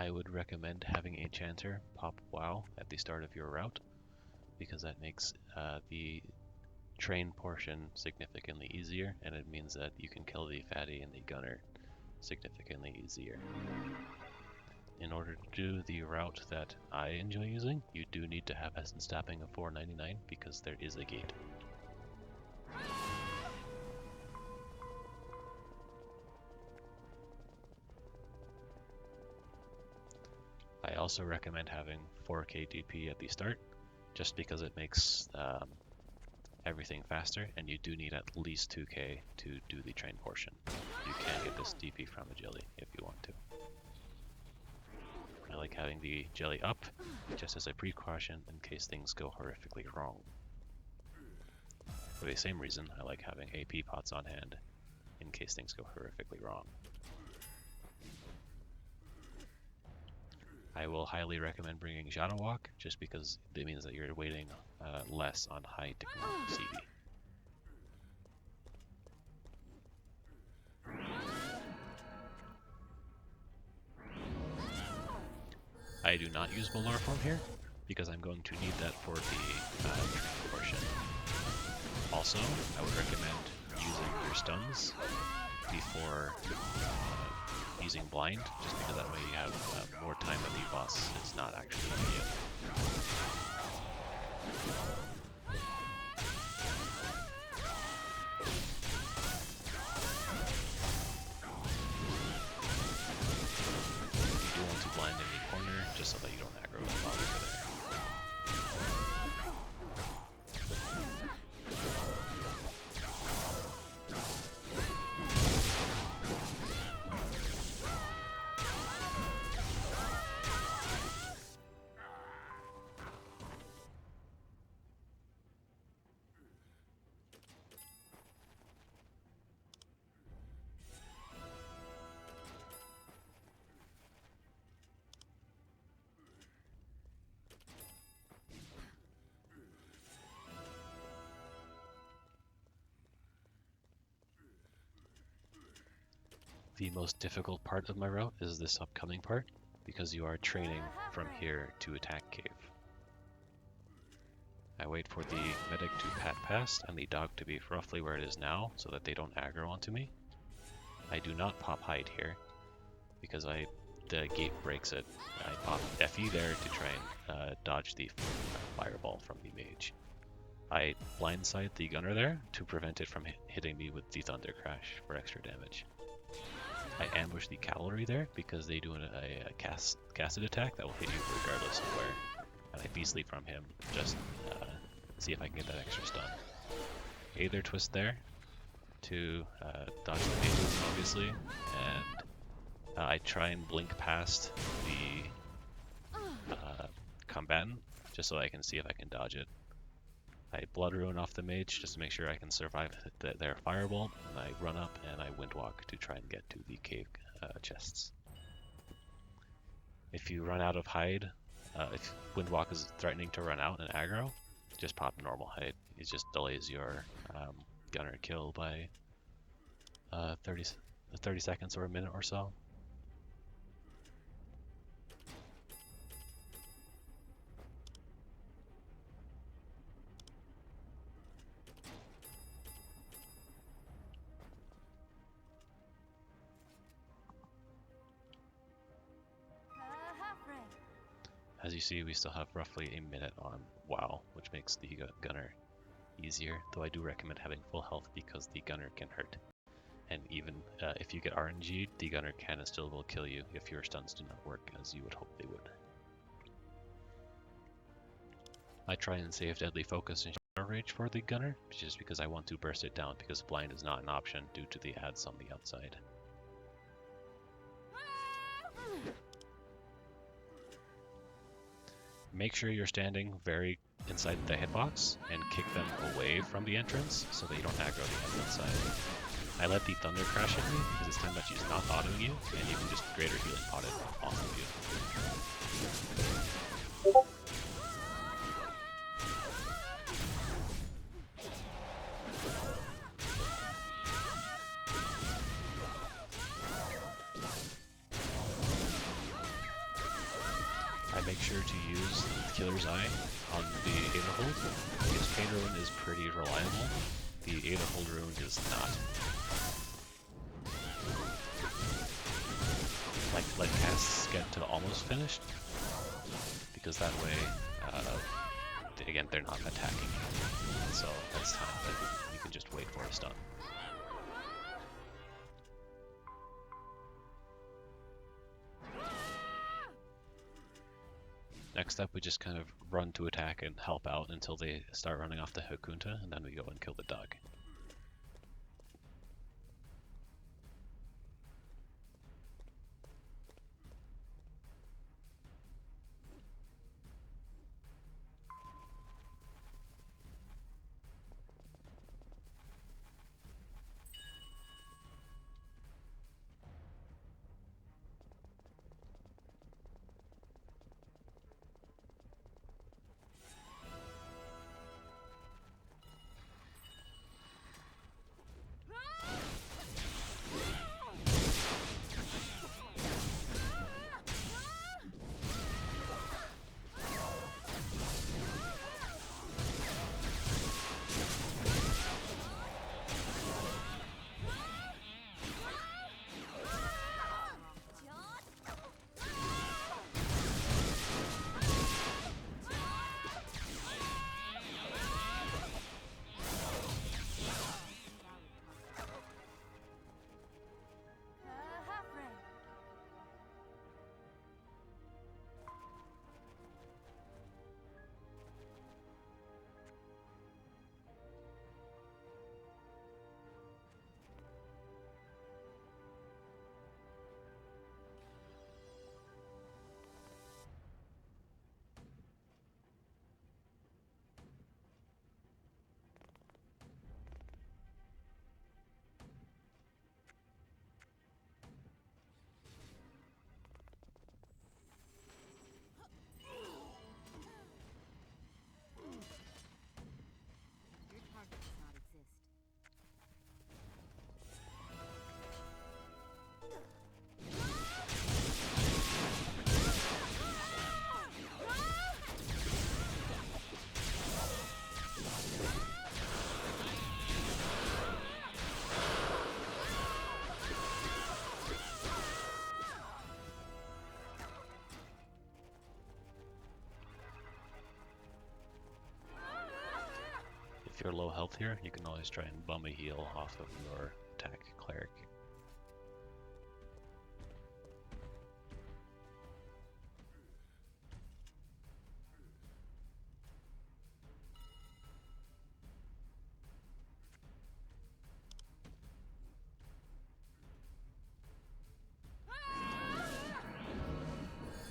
I would recommend having a chanter pop WoW at the start of your route, because that makes the train portion significantly easier, and it means that you can kill the fatty and the gunner significantly easier. In order to do the route that I enjoy using, you do need to have essence tapping of 499 because there is a gate. I also recommend having 4k DP at the start, just because it makes everything faster, and you do need at least 2k to do the train portion. You can get this DP from a jelly if you want to. I like having the jelly up, just as a precaution in case things go horrifically wrong. For the same reason, I like having AP pots on hand, in case things go horrifically wrong. I will highly recommend bringing Shadow Walk, just because it means that you're waiting less on high CD. I do not use Balar Form here, because I'm going to need that for the train portion. Also, I would recommend using your stuns before using blind, just because that way you have more time that the boss is not actually on you. You do want to blind in the corner, just so that you don't aggro while you're there. The most difficult part of my route is this upcoming part, because you are training from here to Attack Cave. I wait for the medic to pat past and the dog to be roughly where it is now, so that they don't aggro onto me. I do not pop hide here, because the gate breaks it. I pop FE there to try and dodge the fireball from the mage. I blindside the gunner there to prevent it from hitting me with the Thunder Crash for extra damage. I ambush the cavalry there because they do a casted attack that will hit you regardless of where. And I beast leap from him, just see if I can get that extra stun. Aether twist there to dodge the mages, obviously, and I try and blink past the combatant just so I can see if I can dodge it. I blood ruin off the mage just to make sure I can survive their firebolt, and I run up and I windwalk to try and get to the cave chests. If you run out of hide, if windwalk is threatening to run out and aggro, just pop normal hide. It just delays your gunner kill by 30 seconds or a minute or so. As you see, we still have roughly a minute on WoW, which makes the gunner easier, though I do recommend having full health because the gunner can hurt. And even if you get RNG, the gunner can and still will kill you if your stuns do not work as you would hope they would. I try and save Deadly Focus and Shadow Rage for the gunner, just because I want to burst it down because blind is not an option due to the ads on the outside. Make sure you're standing very inside the hitbox and kick them away from the entrance so that you don't aggro the entrance side. I let the Thunder Crash hit me because this time that she's not autoing you, and you can just greater healing pot it off of you. make sure to use Killer's Eye on the Ada Hold, because Pain Rune is pretty reliable. The Ada Hold rune is not. Let casts get to almost finished, because that way, again, they're not attacking you. So that's time that you can just wait for a stun. Next up, we just kind of run to attack and help out until they start running off the Hakunta, and then we go and kill the dog. If you're low health here, you can always try and bum a heal off of your attack cleric.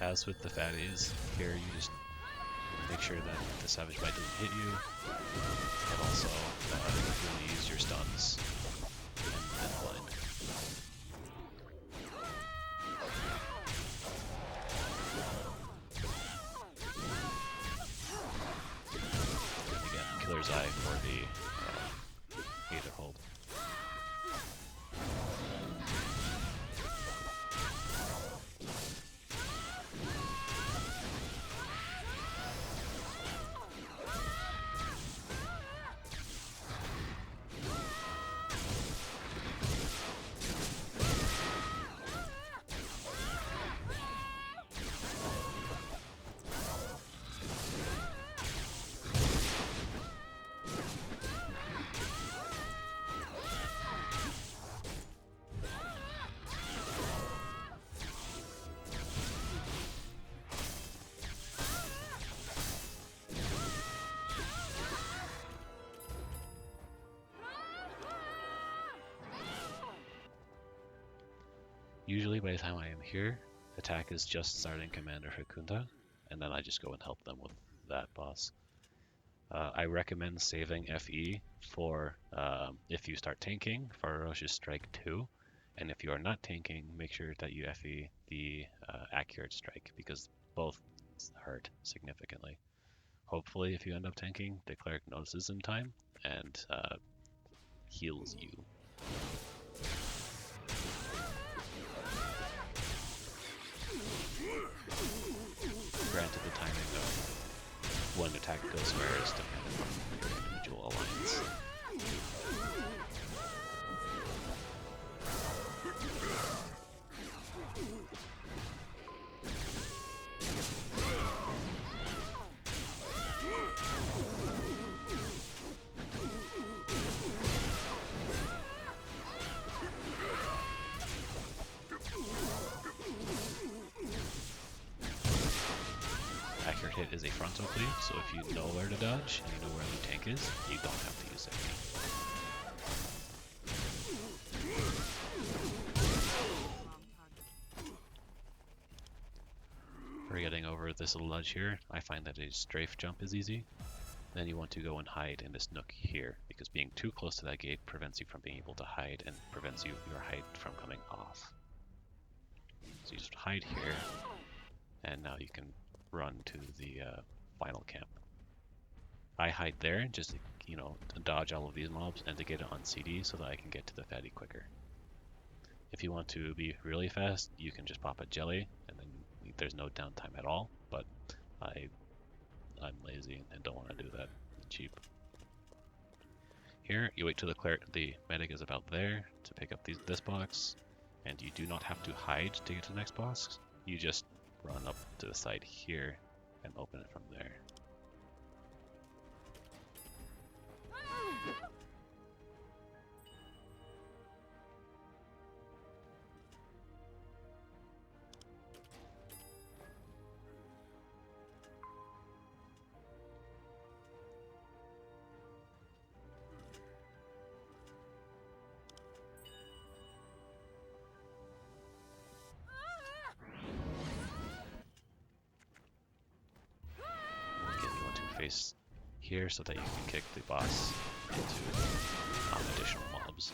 As with the fatties, here you just make sure that the Savage Bite doesn't hit you, and also really use your stuns and blind. And again, Killer's Eye for the Aether Hold. Usually by the time I am here, attack is just starting Commander Hakunta, and then I just go and help them with that boss. I recommend saving FE for if you start tanking, Ferocious Strike 2, and if you are not tanking, make sure that you FE the Accurate Strike, because both hurt significantly. Hopefully, if you end up tanking, the cleric notices in time and heals you. to the timing of when attack goes where is dependent on your individual alliance. Accurate hit is a frontal cleave, so if you know where to dodge and you know where the tank is, you don't have to use it. For getting over this little ledge here, I find that a strafe jump is easy. Then you want to go and hide in this nook here, because being too close to that gate prevents you from being able to hide and prevents your hide from coming off. So you just hide here, and now you can run to the final camp. I hide there just to, to dodge all of these mobs and to get it on CD so that I can get to the fatty quicker. If you want to be really fast, you can just pop a jelly and then there's no downtime at all, but I'm lazy and don't want to do that. It's cheap. Here, you wait till the medic is about there to pick up this box, and you do not have to hide to get to the next box. You just run up to the side here and open it from there. Face here so that you can kick the boss into additional mobs.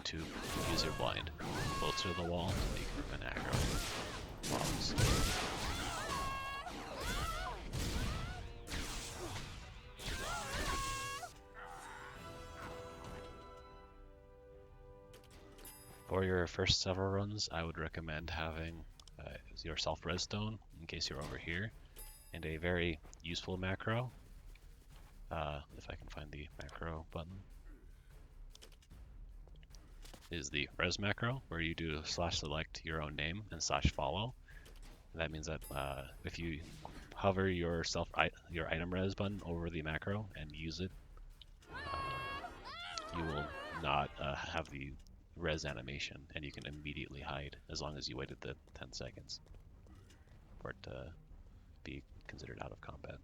To use your blind closer to the wall so you can prevent aggro mobs. For your first several runs, I would recommend having your self-res stone in case you're over here, and a very useful macro. If I can find the macro button. Is the res macro, where you do /select your own name and /follow. That means that if you hover your item res button over the macro and use it, you will not have the res animation, and you can immediately hide as long as you waited the 10 seconds for it to be considered out of combat.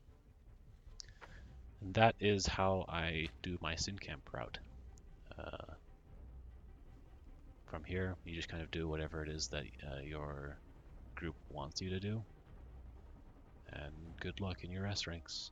And that is how I do my sincamp route. From here, you just kind of do whatever it is that your group wants you to do. And good luck in your S ranks.